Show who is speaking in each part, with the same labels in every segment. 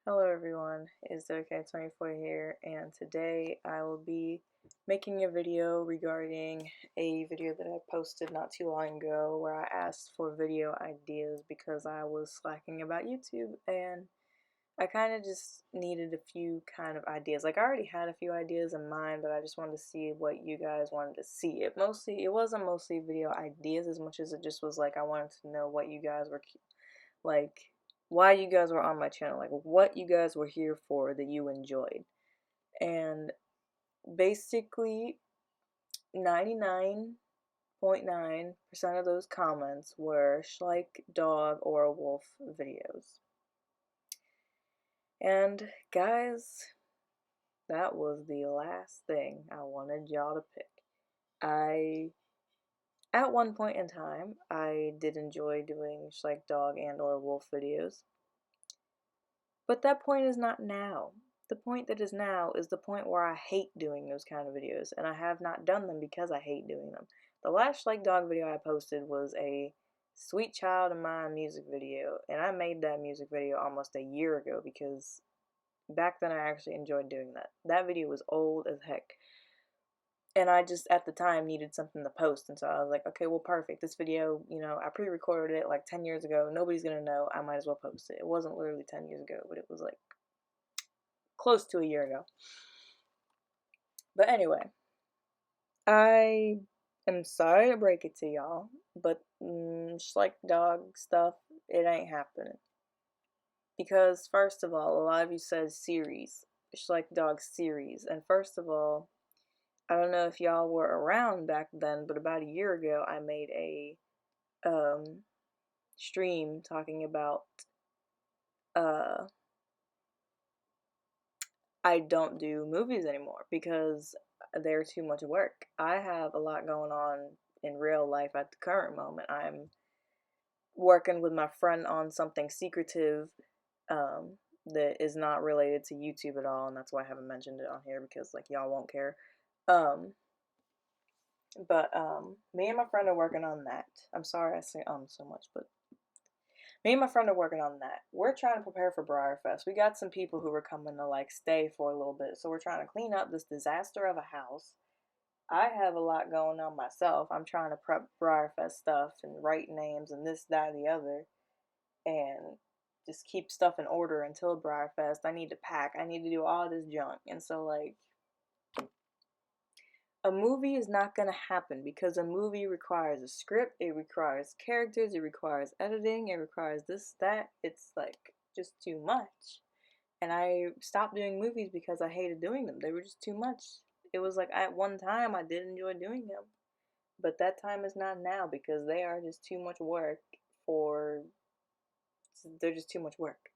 Speaker 1: Hello everyone, it's OK24 here, and today I will be making a video regarding a video that I posted not too long ago where I asked for video ideas because I was slacking about YouTube and I kind of just needed a few kind of ideas. Like I already had a few ideas in mind, but I just wanted to see what you guys wanted to see. It wasn't mostly video ideas as much as it just was like I wanted to know what you guys were like why you guys were on my channel, like what you guys were here for that you enjoyed. And basically 99.9% of those comments were Schleich, dog, or wolf videos. And guys, that was the last thing I wanted y'all to pick. At one point in time, I did enjoy doing Schleich, dog, and or wolf videos. But that point is not now. The point that is now is the point where I hate doing those kind of videos, and I have not done them because I hate doing them. The last Schleich Dog video I posted was a Sweet Child of Mine music video, and I made that music video almost a year ago because back then I actually enjoyed doing that. That video was old as heck. And I just, at the time, needed something to post, and so I was like, okay, well, perfect. This video, I pre-recorded it like 10 years ago. Nobody's gonna know. I might as well post it. It wasn't literally 10 years ago, but it was like close to a year ago. But anyway, I am sorry to break it to y'all, but Schleich Dog stuff, it ain't happening. Because, first of all, a lot of you said series, Schleich Dog series, and first of all, I don't know if y'all were around back then, but about a year ago, I made a stream talking about I don't do movies anymore because they're too much work. I have a lot going on in real life at the current moment. I'm working with my friend on something secretive that is not related to YouTube at all, and that's why I haven't mentioned it on here because like y'all won't care. Um, but me and my friend are working on that. I'm sorry I say so much, but me and my friend are working on that. We're trying to prepare for Briarfest. We got some people who were coming to like stay for a little bit, so we're trying to clean up this disaster of a house. I have a lot going on myself. I'm trying to prep Briarfest stuff and write names and this, that, and the other, and just keep stuff in order until Briarfest. I need to pack. I need to do all this junk, and so like a movie is not going to happen because a movie requires a script, it requires characters, it requires editing, it requires this, that. It's like just too much. And I stopped doing movies because I hated doing them. They were just too much. It was like at one time I did enjoy doing them, but that time is not now because they are just too much work for. They're just too much work.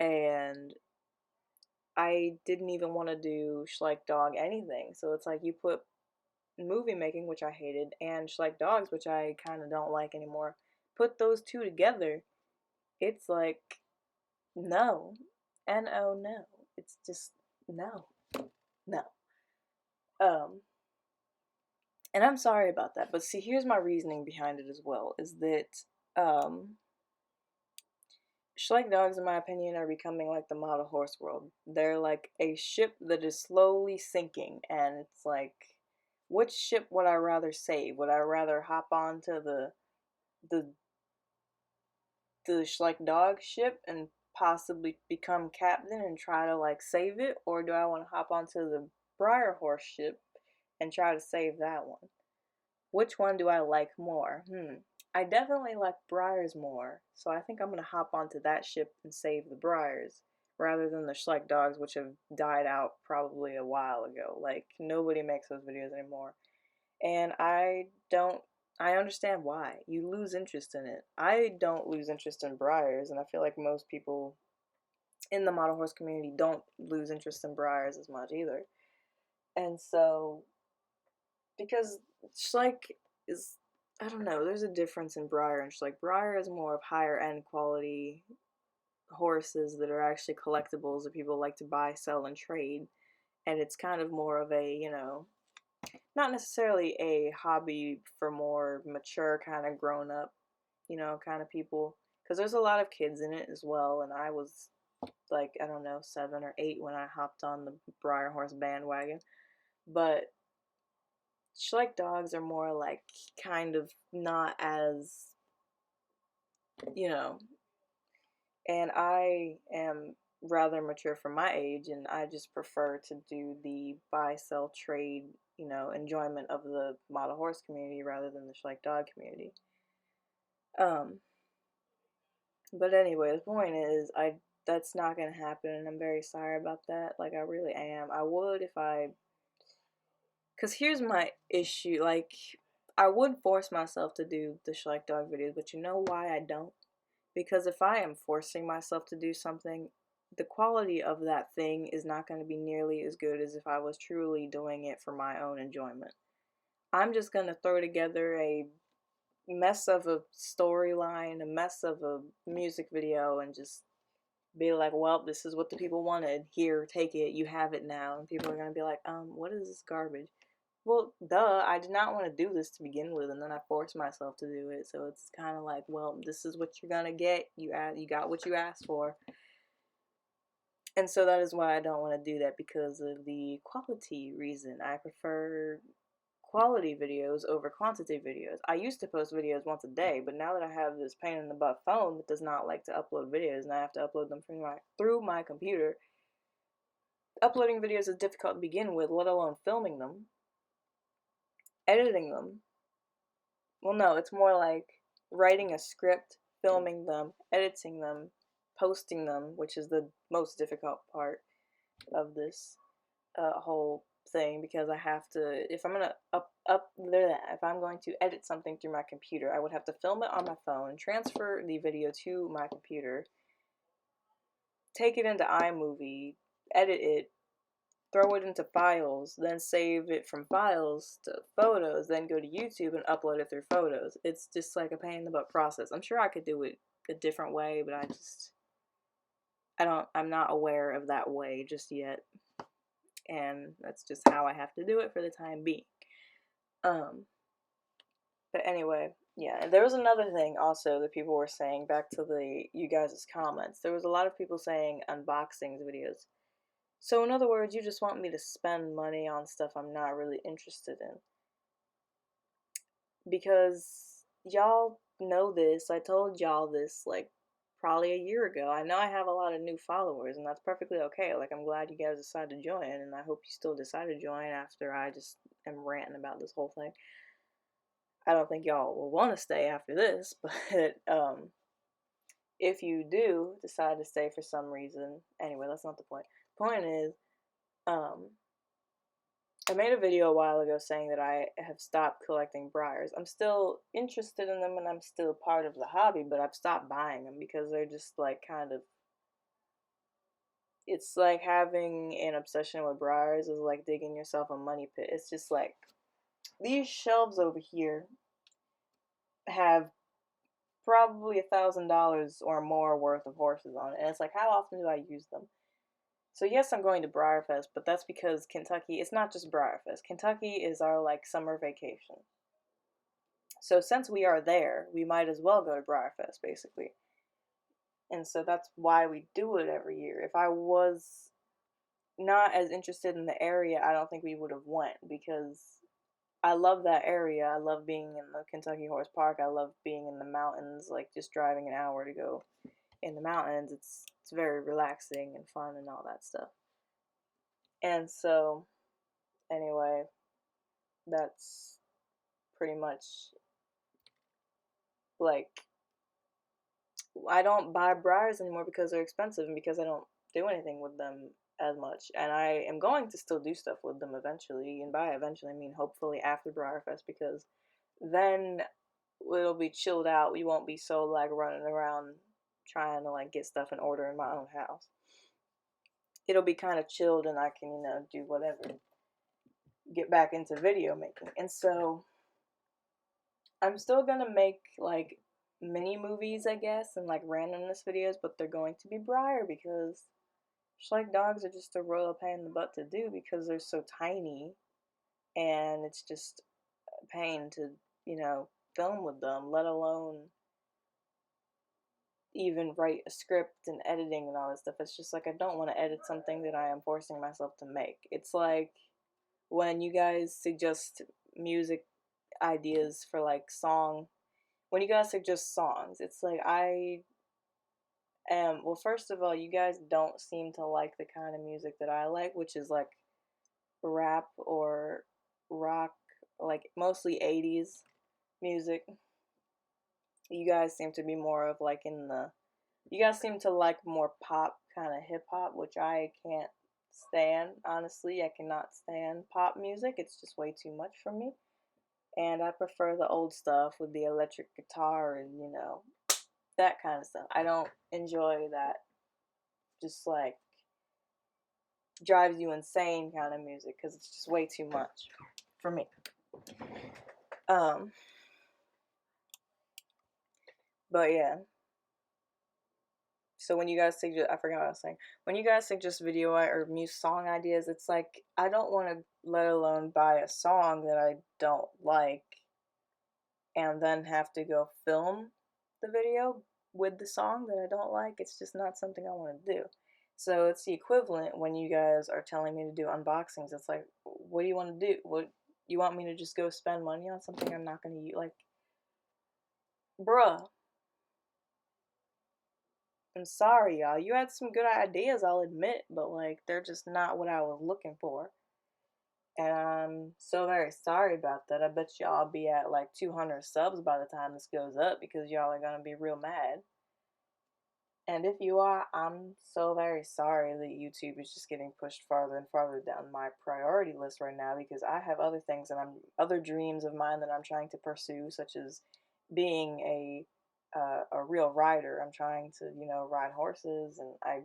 Speaker 1: And I didn't even want to do Schleich Dog anything. So it's like you put movie making, which I hated, and Schleich Dogs, which I kind of don't like anymore. Put those two together, it's like no, no, no. It's just no, no. Um, and I'm sorry about that, but see, here's my reasoning behind it as well: is that Schleich Dogs, in my opinion, are becoming like the model horse world. They're like a ship that is slowly sinking, and it's like, which ship would I rather save? Would I rather hop onto the the Schleich Dog ship and possibly become captain and try to like save it, or do I want to hop onto the Briar Horse ship and try to save that one? Which one do I like more? I definitely like Briars more, so I think I'm gonna hop onto that ship and save the Briars rather than the Schleich Dogs, which have died out probably a while ago. Like nobody makes those videos anymore. And I understand why. You lose interest in it. I don't lose interest in Briars, and I feel like most people in the model horse community don't lose interest in Briars as much either. And so, because Schleich is, I don't know, there's a difference in Briar and Schleich. Briar is more of higher end quality horses that are actually collectibles that people like to buy, sell, and trade. And it's kind of more of a, not necessarily a hobby for more mature kind of grown up, kind of people, because there's a lot of kids in it as well, and I was like, I don't know, 7 or 8 when I hopped on the Briar Horse bandwagon. But Schleich dogs are more like kind of not as, you know, and I am rather mature for my age, and I just prefer to do the buy, sell, trade, enjoyment of the model horse community rather than the Schleich dog community. Um, but anyway, the point is, that's not gonna happen, and I'm very sorry about that. Like, I really am. I would if cause here's my issue. Like, I would force myself to do the Schleich dog videos, but you know why I don't? Because if I am forcing myself to do something, the quality of that thing is not going to be nearly as good as if I was truly doing it for my own enjoyment. I'm just going to throw together a mess of a storyline, a mess of a music video, and just be like, well, this is what the people wanted. Here, take it. You have it now. And people are going to be like, what is this garbage? Well, duh, I did not want to do this to begin with, and then I forced myself to do it. So it's kind of like, well, this is what you're gonna get. You got what you asked for. And so that is why I don't want to do that, because of the quality reason. I prefer quality videos over quantity videos. I used to post videos once a day, but now that I have this pain in the butt phone that does not like to upload videos, and I have to upload them through my computer, uploading videos is difficult to begin with, let alone filming them, editing them. Well, no, it's more like writing a script, filming them, editing them, posting them, which is the most difficult part of this whole thing, because I have to, if I'm gonna if I'm going to edit something through my computer, I would have to film it on my phone, transfer the video to my computer, take it into iMovie, edit it, throw it into files, then save it from files to photos, then go to YouTube and upload it through photos. It's just like a pain in the butt process. I'm sure I could do it a different way, but I'm not aware of that way just yet. And that's just how I have to do it for the time being. But anyway, yeah, and there was another thing also that people were saying, back to you guys' comments. There was a lot of people saying unboxings videos. So in other words, you just want me to spend money on stuff I'm not really interested in. Because y'all know this. I told y'all this like probably a year ago. I know I have a lot of new followers, and that's perfectly okay. Like, I'm glad you guys decided to join, and I hope you still decide to join after I just am ranting about this whole thing. I don't think y'all will want to stay after this, but if you do decide to stay for some reason, anyway, that's not the point. The point is, I made a video a while ago saying that I have stopped collecting briars. I'm still interested in them and I'm still part of the hobby, but I've stopped buying them because they're just like kind of, it's like having an obsession with briars is like digging yourself a money pit. It's just like, these shelves over here have probably $1,000 or more worth of horses on it, and it's like, how often do I use them? So yes, I'm going to Briarfest, but that's because Kentucky, it's not just Briarfest. Kentucky is our like summer vacation. So since we are there, we might as well go to Briarfest, basically. And so that's why we do it every year. If I was not as interested in the area, I don't think we would have went, because I love that area. I love being in the Kentucky Horse Park. I love being in the mountains, like just driving an hour to go in the mountains. It's very relaxing and fun and all that stuff. And so anyway, that's pretty much like, I don't buy briars anymore because they're expensive and because I don't do anything with them as much. And I am going to still do stuff with them eventually, and by eventually I mean hopefully after Briarfest, because then it'll be chilled out. We won't be so like running around trying to like get stuff in order in my own house. It'll be kind of chilled and I can, do whatever. Get back into video making. And so I'm still gonna make like mini movies, I guess, and like randomness videos, but they're going to be Briar, because Schleich dogs are just a royal pain in the butt to do because they're so tiny, and it's just a pain to, film with them, let alone even write a script and editing and all this stuff. It's just like I don't want to edit something that I am forcing myself to make. It's like when you guys suggest music ideas for like when you guys suggest songs, it's like well, first of all, you guys don't seem to like the kind of music that I like, which is like rap or rock, like mostly 80s music. You guys seem to be more of like you guys seem to like more pop kind of hip hop, which I can't stand. Honestly, I cannot stand pop music. It's just way too much for me. And I prefer the old stuff with the electric guitar and, that kind of stuff. I don't enjoy that just like drives you insane kind of music because it's just way too much for me. But yeah. So when you guys suggest, I forgot what I was saying. When you guys suggest video or music song ideas, it's like I don't want to, let alone buy a song that I don't like, and then have to go film the video with the song that I don't like. It's just not something I want to do. So it's the equivalent when you guys are telling me to do unboxings. It's like, what do you want to do? What you want me to just go spend money on something I'm not going to use? Like, bruh. I'm sorry, y'all. You had some good ideas, I'll admit, but like they're just not what I was looking for. And I'm so very sorry about that. I bet y'all be at like 200 subs by the time this goes up because y'all are gonna be real mad. And if you are, I'm so very sorry that YouTube is just getting pushed farther and farther down my priority list right now because I have other things and other dreams of mine that I'm trying to pursue, such as being a real rider. I'm trying to, ride horses, and I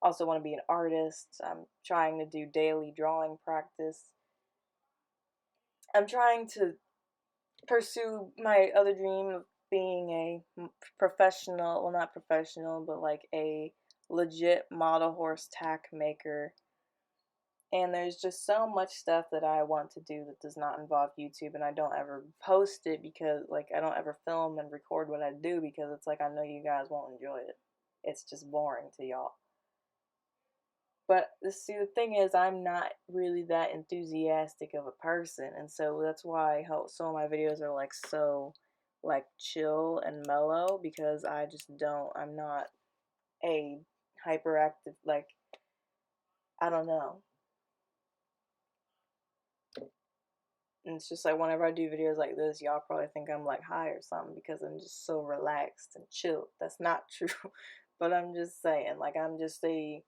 Speaker 1: also want to be an artist. I'm trying to do daily drawing practice. I'm trying to pursue my other dream of being a professional, well, not professional, but like a legit model horse tack maker. And there's just so much stuff that I want to do that does not involve YouTube, and I don't ever post it because, like, I don't ever film and record what I do because it's like I know you guys won't enjoy it. It's just boring to y'all. But see, the thing is, I'm not really that enthusiastic of a person, and so that's why some of my videos are like so like chill and mellow because I just don't. I'm not a hyperactive, like, I don't know. And it's just like whenever I do videos like this, y'all probably think I'm like high or something because I'm just so relaxed and chill. That's not true. But I'm just saying, like, I'm just a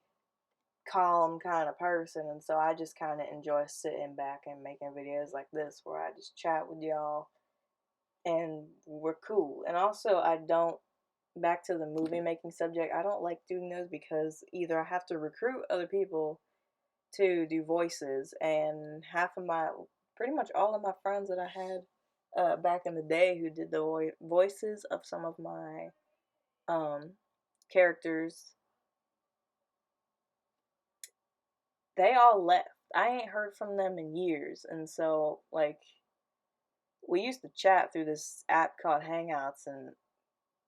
Speaker 1: calm kind of person, and so I just kind of enjoy sitting back and making videos like this where I just chat with y'all and we're cool. And also, I don't, back to the movie making subject, I don't like doing those because either I have to recruit other people to do voices, and pretty much all of my friends that I had back in the day who did the voices of some of my characters, they all left. I ain't heard from them in years, and so like we used to chat through this app called Hangouts, and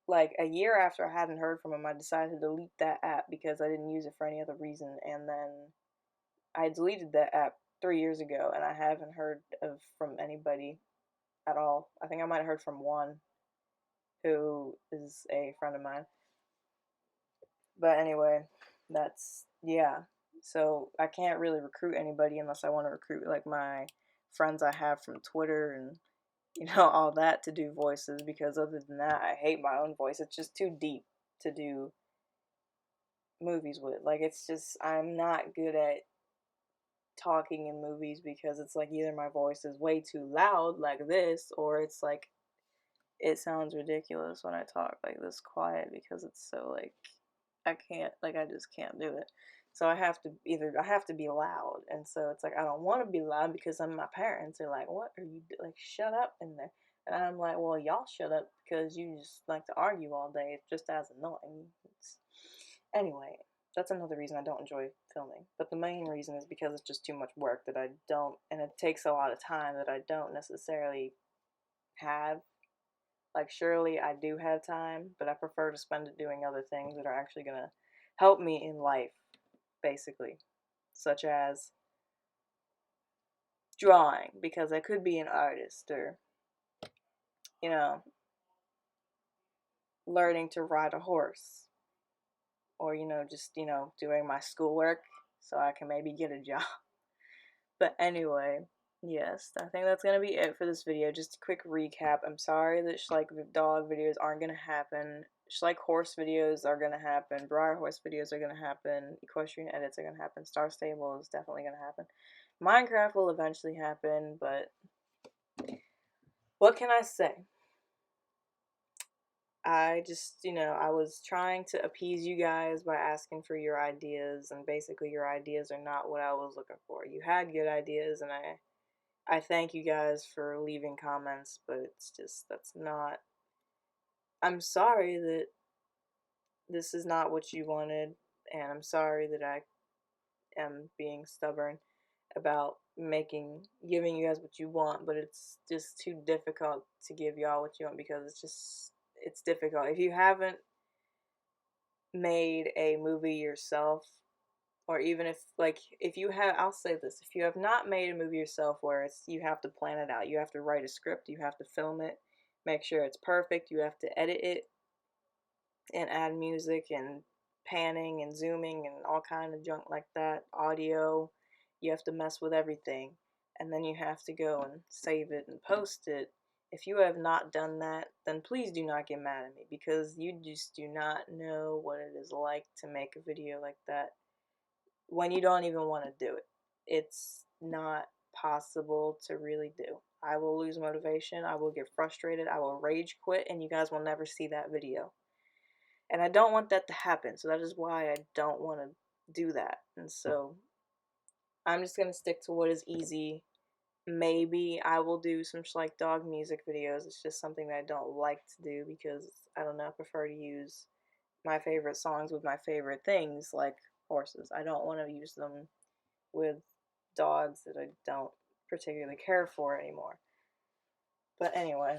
Speaker 1: like a year after I hadn't heard from them, I decided to delete that app because I didn't use it for any other reason, and then I deleted that app 3 years ago, and I haven't heard from anybody at all. I think I might have heard from one who is a friend of mine. But anyway, yeah. So I can't really recruit anybody unless I want to recruit like my friends I have from Twitter and all that to do voices, because other than that, I hate my own voice. It's just too deep to do movies with. Like, it's just, I'm not good at talking in movies because it's like either my voice is way too loud like this, or it's like it sounds ridiculous when I talk like this quiet because it's so like I can't, like, I just can't do it. So I have to be loud, and so it's like I don't want to be loud because my parents are like, "What are you like? Shut up in there." And I'm like, "Well, y'all shut up because you just like to argue all day. It's just as annoying." Anyway, that's another reason I don't enjoy filming. But the main reason is because it's just too much work that I don't, and it takes a lot of time that I don't necessarily have. Like, surely I do have time, but I prefer to spend it doing other things that are actually gonna help me in life, basically. Such as drawing, because I could be an artist, or, you know, learning to ride a horse, or, just, doing my schoolwork so I can maybe get a job. But anyway, yes, I think that's gonna be it for this video. Just a quick recap. I'm sorry that Schleich dog videos aren't gonna happen. Schleich horse videos are gonna happen. Briar horse videos are gonna happen. Equestrian edits are gonna happen. Star Stable is definitely gonna happen. Minecraft will eventually happen, but what can I say? I just, I was trying to appease you guys by asking for your ideas, and basically your ideas are not what I was looking for. You had good ideas, and I thank you guys for leaving comments, but it's just, that's not, I'm sorry that this is not what you wanted, and I'm sorry that I am being stubborn about giving you guys what you want, but it's just too difficult to give y'all what you want, because it's difficult. If you haven't made a movie yourself, or even if you have, I'll say this, if you have not made a movie yourself where you have to plan it out, you have to write a script, you have to film it, make sure it's perfect, you have to edit it and add music and panning and zooming and all kind of junk like that, audio, you have to mess with everything, and then you have to go and save it and post it. If you have not done that, then please do not get mad at me, because you just do not know what it is like to make a video like that when you don't even want to do it. It's not possible to really do. I will lose motivation, I will get frustrated, I will rage quit, and you guys will never see that video. And I don't want that to happen, so that is why I don't want to do that. And so I'm just going to stick to what is easy. Maybe I will do some Schleich dog music videos. It's just something that I don't like to do, because I don't know, I prefer to use my favorite songs with my favorite things, like horses. I don't want to use them with dogs that I don't particularly care for anymore. But anyway,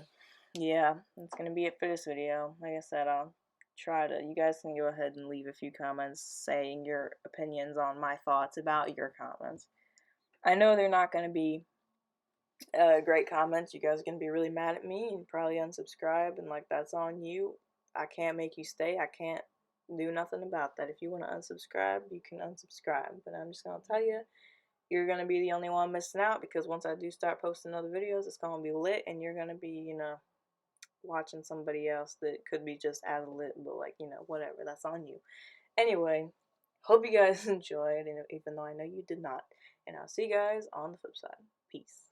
Speaker 1: yeah, that's gonna be it for this video. Like I said, I'll try to, you guys can go ahead and leave a few comments saying your opinions on my thoughts about your comments. I know they're not gonna be great comments. You guys are gonna be really mad at me and probably unsubscribe, and like, that's on you. I can't make you stay. I can't do nothing about that. If you want to unsubscribe, you can unsubscribe. But I'm just gonna tell you, you're gonna be the only one missing out, because once I do start posting other videos, it's gonna be lit, and you're gonna be, watching somebody else that could be just as lit, but like, whatever. That's on you. Anyway, hope you guys enjoyed, even though I know you did not. And I'll see you guys on the flip side. Peace.